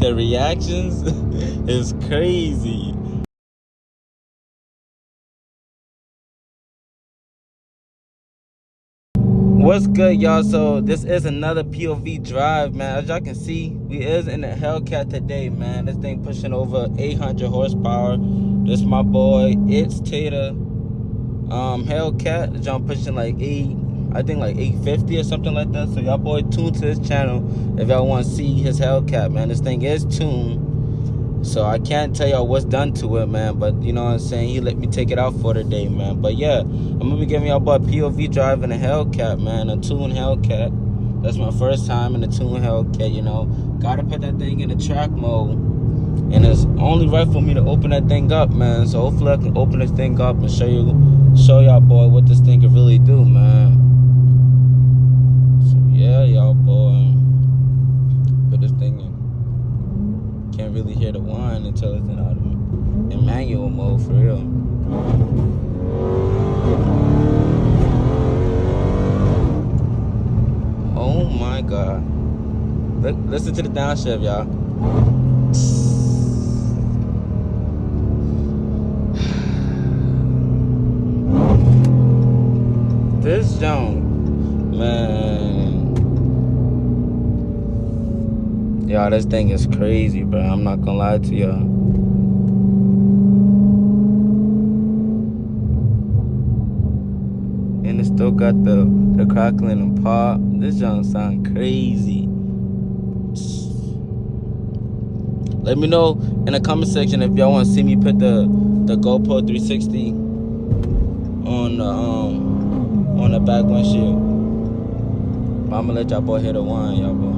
the reactions is crazy. What's good, y'all? So this is another POV drive, man. As y'all can see, we is in the HELLCAT today, man. This thing pushing over 800 horsepower. This my boy, 𝑘𝐻𝑝𝑒𝒃 HELLCAT. The jump pushing like 850 or something like that. So y'all boy tune to his channel if y'all want to see his HELLCAT, man. This thing is tuned, so I can't tell y'all what's done to it, man. But you know what I'm saying, he let me take it out for the day, man. But yeah, I'm gonna be giving y'all boy a POV drive in a HELLCAT, man. A tuned HELLCAT. That's my first time in a tuned HELLCAT, you know. Gotta put that thing in the track mode, and it's only right for me to open that thing up, man. So hopefully I can open this thing up and show y'all boy what this thing can really do, man. So yeah, y'all boy, put this thing in. Can't really hear the whine until it's in manual mode, for real. Oh my god. Listen to the downshift, y'all. This junk, man. Y'all, this thing is crazy, bro. I'm not gonna lie to y'all. And it still got the crackling and pop. This junk sound crazy. Let me know in the comment section if y'all want to see me put the GoPro 360 on the back windshield. But I'm gonna let y'all boy hear the whine, y'all boy.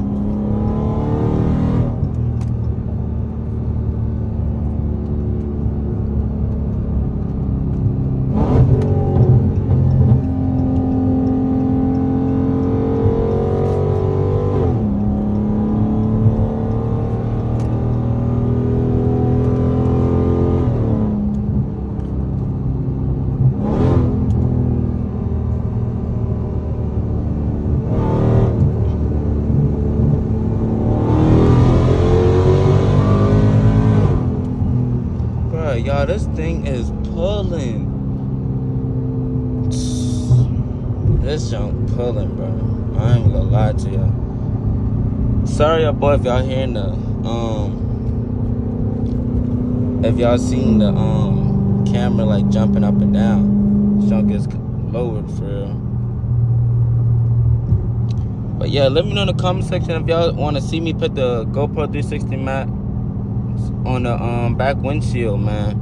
Y'all, this thing is pulling. This junk pulling, bro. I ain't gonna lie to y'all. Sorry, y'all boy, if y'all hearing the if y'all seen the camera like jumping up and down. This junk is lowered for real. But yeah, let me know in the comment section if y'all want to see me put the GoPro 360 mat on the back windshield, man,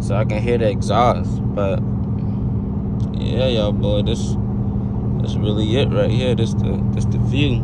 so I can hear the exhaust. But yeah, y'all boy, this really it right here. This the view.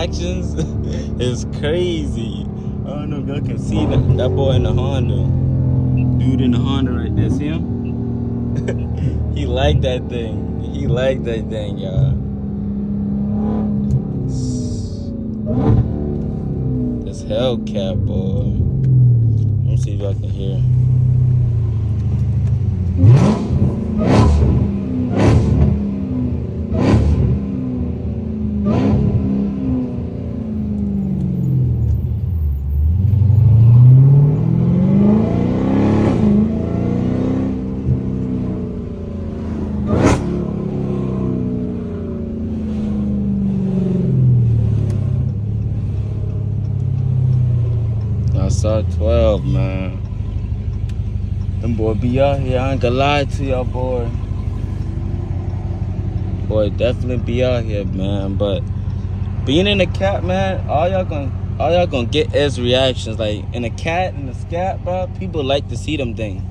reactions is crazy. I don't know if y'all can see that boy in the Honda. Dude in the Honda right there, see him? He liked that thing. He liked that thing, y'all. This HELLCAT, boy. Let me see if y'all can hear. I saw 12, man. Them boy be out here. I ain't gonna lie to y'all, boy. Boy, definitely be out here, man. But being in the cat, man, all y'all gonna get is reactions. Like in the cat and the scat, bro. People like to see them things.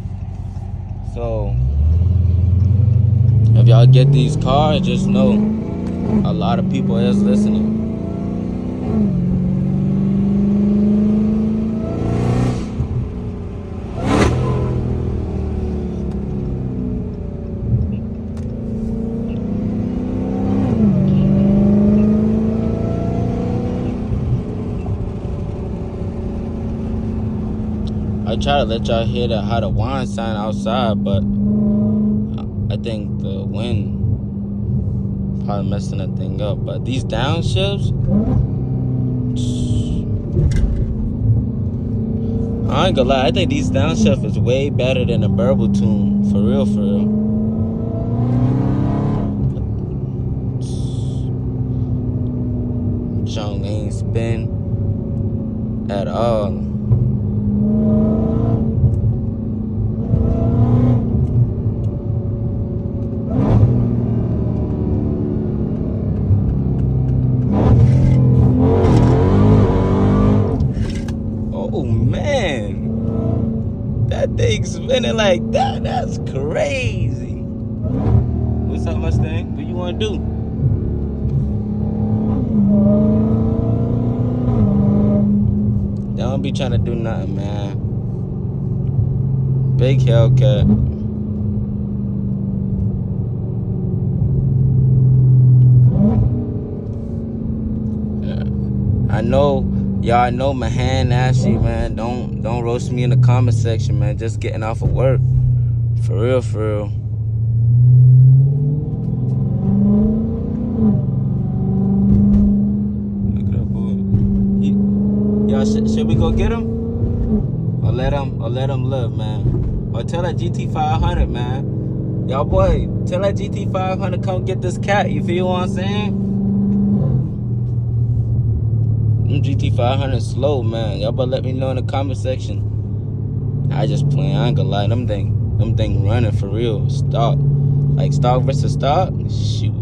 So if y'all get these cars, just know a lot of people is listening. I try to let y'all hear how the whine sound outside, but I think the wind probably messing that thing up. But these downshifts, I ain't gonna lie, I think these downshifts is way better than the 𝑘𝒢𝒚𝒄, for real, for real. Junk ain't spin at all. That thing spinning like that, that's crazy. What's up, Mustang? What you want to do? Don't be trying to do nothing, man. Big HELLCAT. I know y'all know my hand ashy, man. Don't roast me in the comment section, man. Just getting off of work. For real, for real. Look at that boy. Y'all, should we go get him? Or let him live, man. Or tell that GT500, man. Y'all boy, tell that GT500 come get this cat. You feel what I'm saying? GT500 slow, man. Y'all better let me know in the comment section. I just playing. I ain't gonna lie. Them thing running for real. Stock. Like stock versus stock. Shoot.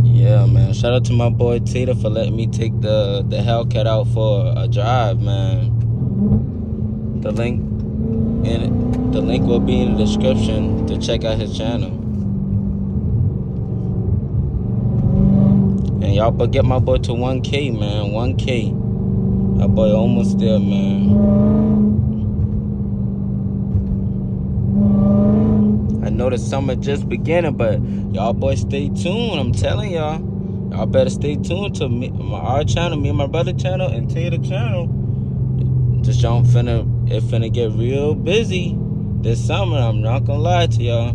Yeah, man. Shout out to my boy Tater for letting me take the HELLCAT out for a drive, man. The link will be in the description to check out his channel. And y'all but get my boy to 1K, man. 1K. My boy almost there, man. I know the summer just beginning, but y'all boys stay tuned. I'm telling y'all. Y'all better stay tuned to our channel, me and my brother channel, and Tater channel. Just y'all finna get real busy this summer. I'm not gonna lie to y'all.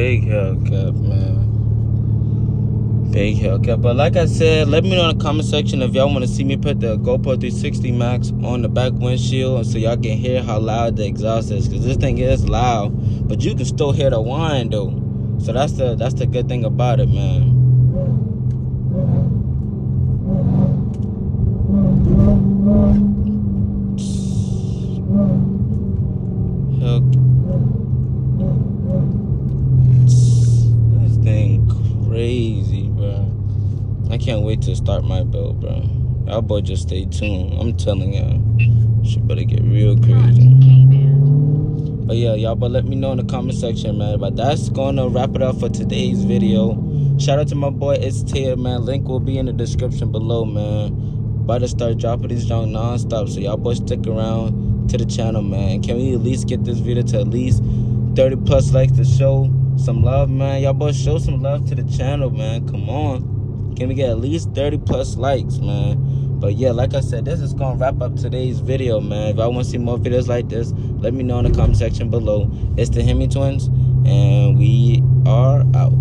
Big HELLCAT, man. Big HELLCAT. But like I said, let me know in the comment section if y'all want to see me put the GoPro 360 Max on the back windshield so y'all can hear how loud the exhaust is. Because this thing is loud, but you can still hear the whine though. So that's the good thing about it, man. This thing crazy, bro. I can't wait to start my build, bro. Y'all boy just stay tuned. I'm telling y'all, shit better get real crazy. But yeah, y'all but let me know in the comment section, man. But that's gonna wrap it up for today's video. Shout out to my boy 𝑘𝑠, man. Link will be in the description below, man. About to start dropping these junk non-stop, so y'all boys stick around to the channel, man. Can we at least get this video to at least 30 plus likes to show some love, man? Y'all boys show some love to the channel, man. Come on, can we get at least 30 plus likes, man? But yeah, like I said, this is gonna wrap up today's video, man. If I want to see more videos like this, let me know in the comment section below. It's the Hemi Twins, and we are out.